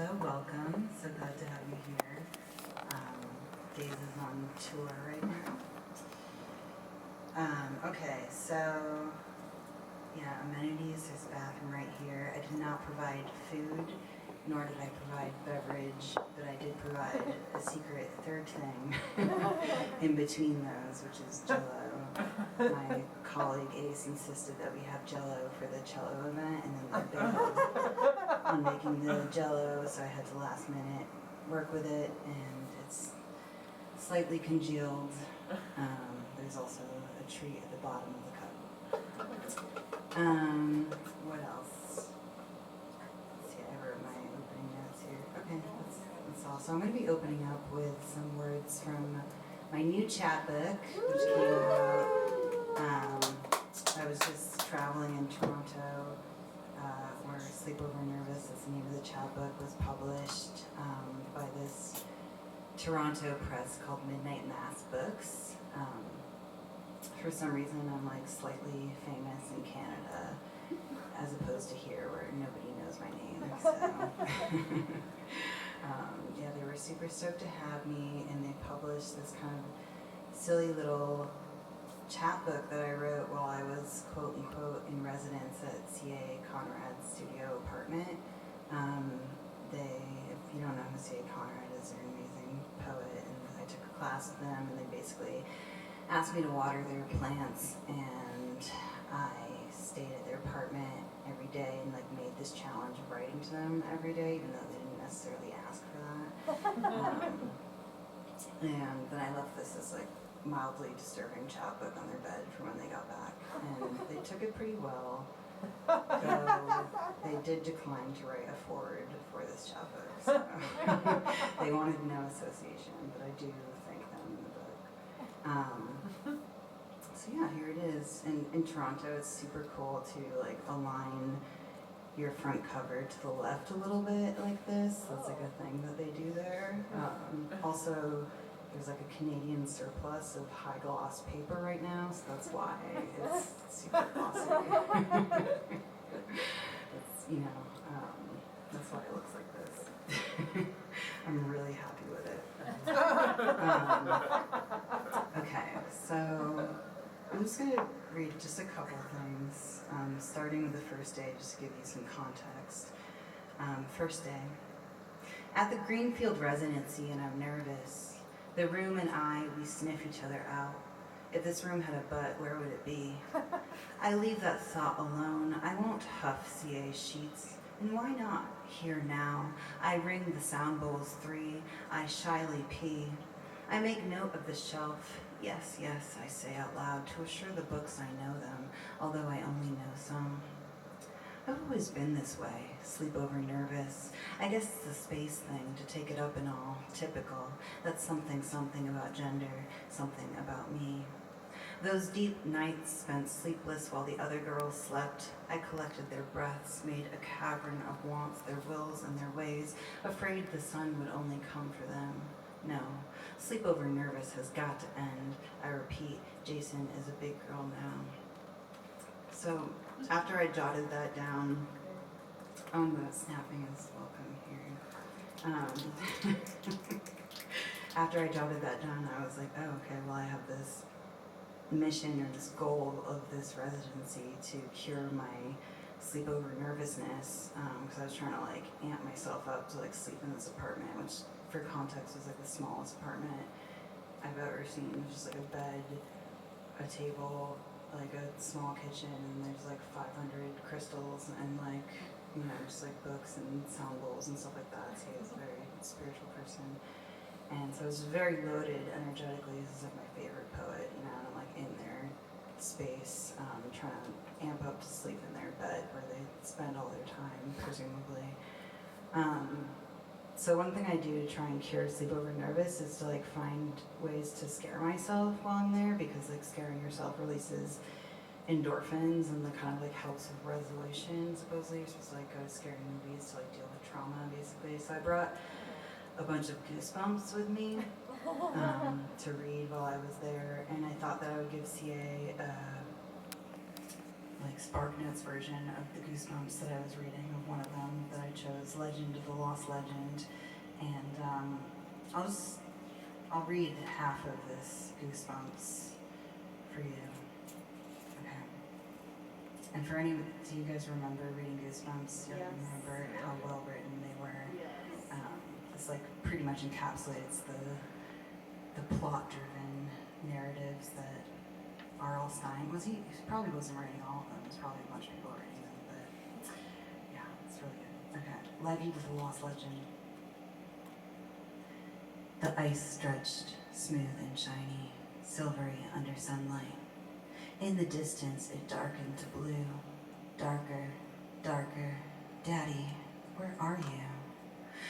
So welcome. So glad to have you here. Days is on tour right now. Okay, so yeah, amenities. There's a bathroom right here. I did not provide food, nor did I provide beverage, but I did provide a secret third thing in between those, which is Jell-O. My colleague Ace insisted that we have Jell-O for the cello event, and then they bailed on making the Jell-O, so I had to last minute work with it, and it's slightly congealed. There's also a treat at the bottom of the cup. What else? Let's see, I wrote my opening notes here. Okay, that's all. So I'm going to be opening up with some words from my new chapbook, which came out. I was just traveling in Toronto, where Sleepover Nervous, that's the name of the chapbook, was published by this Toronto press called Midnight Mass Books. For some reason, I'm like slightly famous in Canada, as opposed to here where nobody knows my name. So, yeah, they were super stoked to have me, and they published this kind of silly little chapbook that I wrote while I was quote unquote in residence at CA Conrad's studio apartment. If you don't know who CA Conrad is, they're an amazing poet, and I took a class with them, and they basically asked me to water their plants, and I stayed at their apartment every day and like made this challenge of writing to them every day, even though they didn't necessarily ask for that. And then I left this like mildly disturbing chapbook on their bed for when they got back, and they took it pretty well. Though they did decline to write a foreword for this chapbook, so they wanted no association, but I do thank them in the book. So yeah, here it is. In Toronto, it's super cool to like align your front cover to the left a little bit like this. That's like a thing that they do there. Also, there's like a Canadian surplus of high gloss paper right now, so that's why it's super glossy. It's, that's why it looks like this. I'm really happy with it. Okay, so I'm just going to read just a couple of things, starting with the first day, just to give you some context. First day. At the Greenfield residency, and I'm nervous. The room and I, we sniff each other out. If this room had a butt, where would it be? I leave that thought alone. I won't huff CA sheets. And why not? Here now. I ring the sound bowls 3. I shyly pee. I make note of the shelf. Yes, yes, I say out loud, to assure the books I know them, although I only know some. I've always been this way, sleepover nervous. I guess it's a space thing, to take it up and all, typical. That's something about gender, something about me. Those deep nights spent sleepless while the other girls slept. I collected their breaths, made a cavern of wants, their wills and their ways, afraid the sun would only come for them. No, sleepover nervous has got to end. I repeat, Jayson is a big girl now. So after I jotted that down, the snapping is welcome here. After I jotted that down, I was like, oh, okay, well, I have this mission or this goal of this residency to cure my sleepover nervousness, because I was trying to like amp myself up to like sleep in this apartment, which for context was like the smallest apartment I've ever seen. It was just like a bed, a table, like a small kitchen, and there's like 500 crystals and like, just like books and sound bowls and stuff like that. So he was a very spiritual person. And so it was very loaded energetically. This is like my favorite poet, and I'm like in their space, trying to amp up to sleep in their bed where they spend all their time, presumably. So one thing I do to try and cure sleepover nervous is to like find ways to scare myself while I'm there, because like scaring yourself releases endorphins and that kind of like helps with resolution. Supposedly you're supposed to like go to scary movies to like deal with trauma, basically. So I brought a bunch of Goosebumps with me to read while I was there, and I thought that I would give CA like SparkNotes version of the Goosebumps that I was reading, of one of them that I chose, Legend of the Lost Legend. And I'll read half of this Goosebumps for you. Okay. And for any, do you guys remember reading Goosebumps? You remember how well written they were? Yes. It's like pretty much encapsulates the plot-driven narratives that R.L. Stein he probably wasn't writing all of them. There's probably a bunch of people writing them, but yeah, it's really good. Okay, Legend of the Lost Legend. The ice stretched, smooth and shiny, silvery under sunlight. In the distance, it darkened to blue. Darker, darker. Daddy, where are you?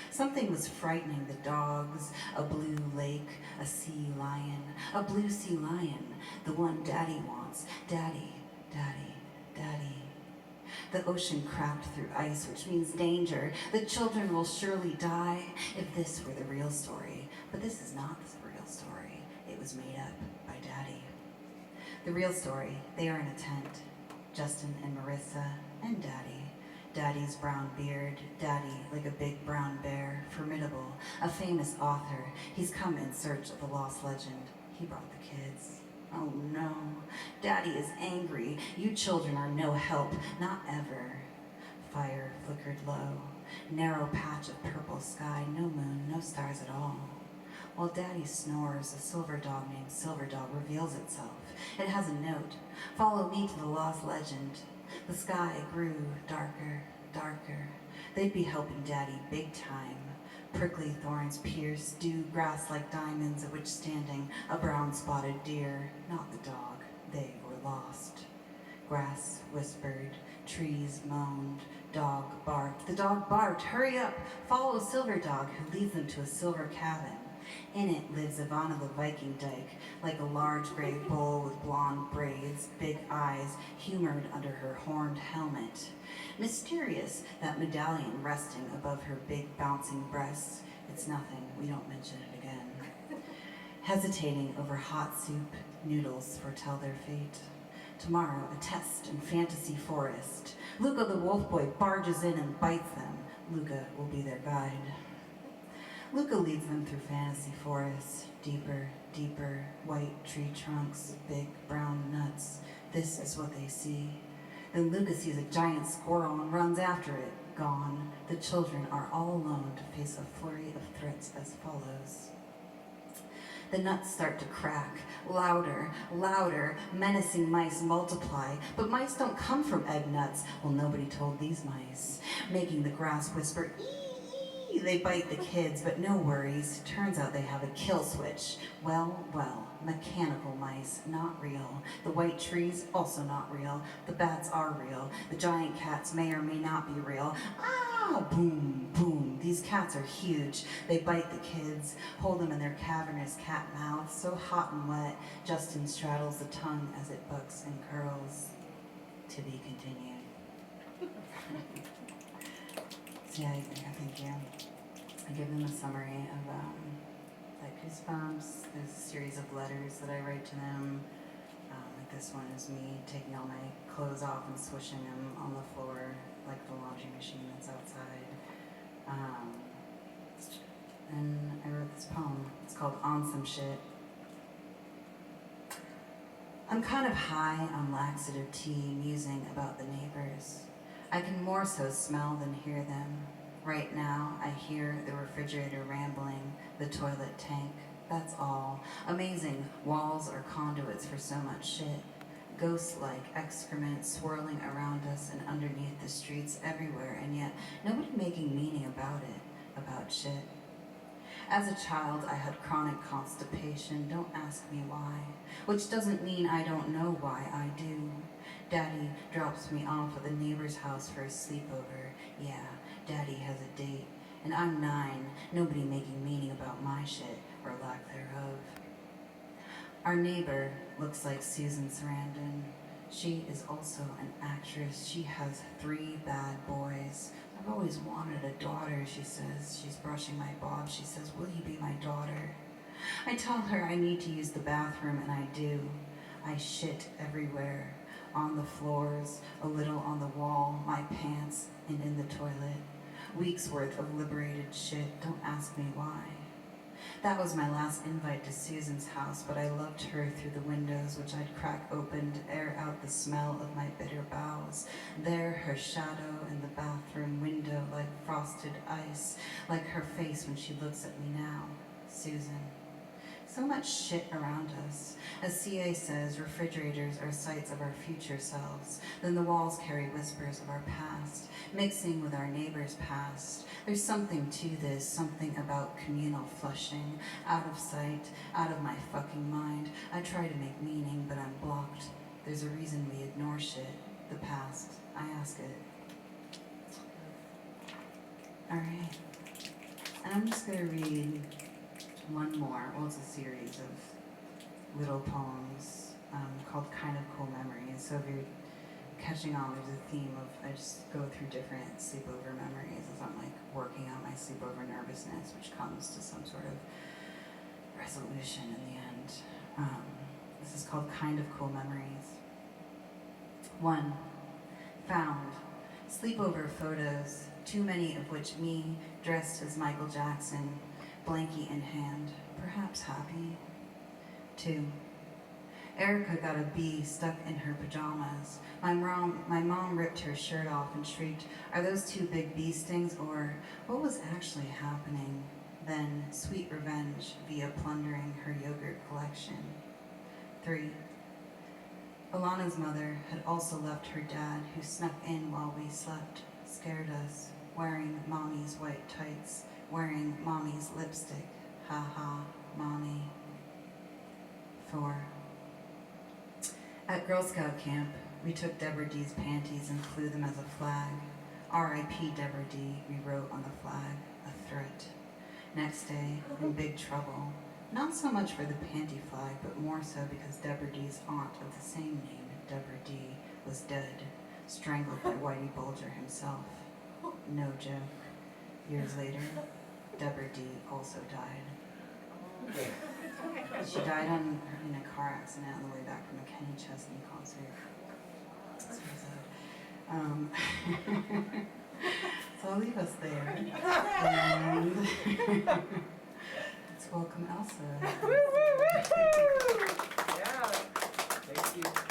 Something was frightening the dogs, a blue lake, a sea lion, a blue sea lion, the one Daddy wants. Daddy, Daddy, Daddy. The ocean cracked through ice, which means danger. The children will surely die if this were the real story. But this is not the real story. It was made up by Daddy. The real story, they are in a tent. Justin and Marissa and Daddy. Daddy's brown beard, Daddy like a big brown bear, formidable, a famous author. He's come in search of the lost legend. He brought the kids. Oh no, Daddy is angry. You children are no help, not ever. Fire flickered low, narrow patch of purple sky, no moon, no stars at all. While Daddy snores, a silver dog named Silver Dog reveals itself. It has a note. Follow me to the lost legend. The sky grew darker, darker. They'd be helping Daddy big time. Prickly thorns pierced, dew grass like diamonds, at which standing a brown spotted deer, not the dog, they were lost. Grass whispered, trees moaned, dog barked. The dog barked, hurry up, follow Silver Dog, who leads them to a silver cabin. In it lives Ivana the Viking Dyke, like a large gray bull with blonde braids, big eyes, humored under her horned helmet. Mysterious, that medallion resting above her big bouncing breasts. It's nothing, we don't mention it again. Hesitating over hot soup, noodles foretell their fate. Tomorrow, a test in Fantasy Forest. Luca the wolf boy barges in and bites them. Luca will be their guide. Luca leads them through Fantasy Forest, deeper, deeper, white tree trunks, big brown nuts. This is what they see. Then Luca sees a giant squirrel and runs after it. Gone. The children are all alone to face a flurry of threats as follows. The nuts start to crack, louder, louder, menacing mice multiply, but mice don't come from egg nuts. Well, nobody told these mice, making the grass whisper, ee! They bite the kids, but no worries. Turns out they have a kill switch. Well, well, mechanical mice, not real. The white trees, also not real. The bats are real. The giant cats may or may not be real. Ah, boom, boom. These cats are huge. They bite the kids, hold them in their cavernous cat mouths, so hot and wet. Justin straddles the tongue as it bucks and curls. To be continued. So yeah, thank you. I give them a summary of like Goosebumps. There's a series of letters that I write to them. Like this one is me taking all my clothes off and swishing them on the floor like the laundry machine that's outside. And I wrote this poem. It's called On Some Shit. I'm kind of high on laxative tea, musing about the neighbors. I can more so smell than hear them. Right now, I hear the refrigerator rambling, the toilet tank, that's all. Amazing, walls are conduits for so much shit. Ghost-like excrement swirling around us and underneath the streets everywhere, and yet nobody making meaning about it, about shit. As a child, I had chronic constipation, don't ask me why, which doesn't mean I don't know why I do. Daddy drops me off at the neighbor's house for a sleepover. Yeah, Daddy has a date, and I'm 9, nobody making meaning about my shit, or lack thereof. Our neighbor looks like Susan Sarandon. She is also an actress. She has 3 bad boys. I've always wanted a daughter, she says. She's brushing my bob. She says, will you be my daughter? I tell her I need to use the bathroom, and I do. I shit everywhere. on the floors, a little on the wall, my pants, and in the toilet. Weeks worth of liberated shit, don't ask me why. That was my last invite to Susan's house, but I loved her through the windows, which I'd crack open to air out the smell of my bitter bowels. There, her shadow in the bathroom window like frosted ice, like her face when she looks at me now. Susan. So much shit around us. As CA says, refrigerators are sites of our future selves. Then the walls carry whispers of our past, mixing with our neighbor's past. There's something to this, something about communal flushing. Out of sight, out of my fucking mind. I try to make meaning, but I'm blocked. There's a reason we ignore shit. The past. I ask it. Alright. And I'm just gonna read one more. Well, it's a series of little poems called Kind of Cool Memories. So if you're catching on, there's a theme of, I just go through different sleepover memories as I'm like working out my sleepover nervousness, which comes to some sort of resolution in the end. This is called Kind of Cool Memories. 1. Found. Sleepover photos, too many of which me, dressed as Michael Jackson, blankie in hand, perhaps happy. 2. Erica got a bee stuck in her pajamas. My mom ripped her shirt off and shrieked, "Are those 2 big bee stings?" or what was actually happening? Then, sweet revenge via plundering her yogurt collection. 3. Alana's mother had also left her dad, who snuck in while we slept, scared us, wearing mommy's white tights, wearing mommy's lipstick. Ha ha, mommy. 4. At Girl Scout camp, we took Deborah D's panties and flew them as a flag. R.I.P. Deborah D, we wrote on the flag, a threat. Next day, in big trouble. Not so much for the panty flag, but more so because Deborah D's aunt of the same name, Deborah D, was dead, strangled by Whitey Bulger himself. No joke. Years later, Deborah D also died. She died in a car accident on the way back from a Kenny Chesney concert. That's so sad. So I'll leave us there. And let's welcome Elsa. Yeah. Thank you.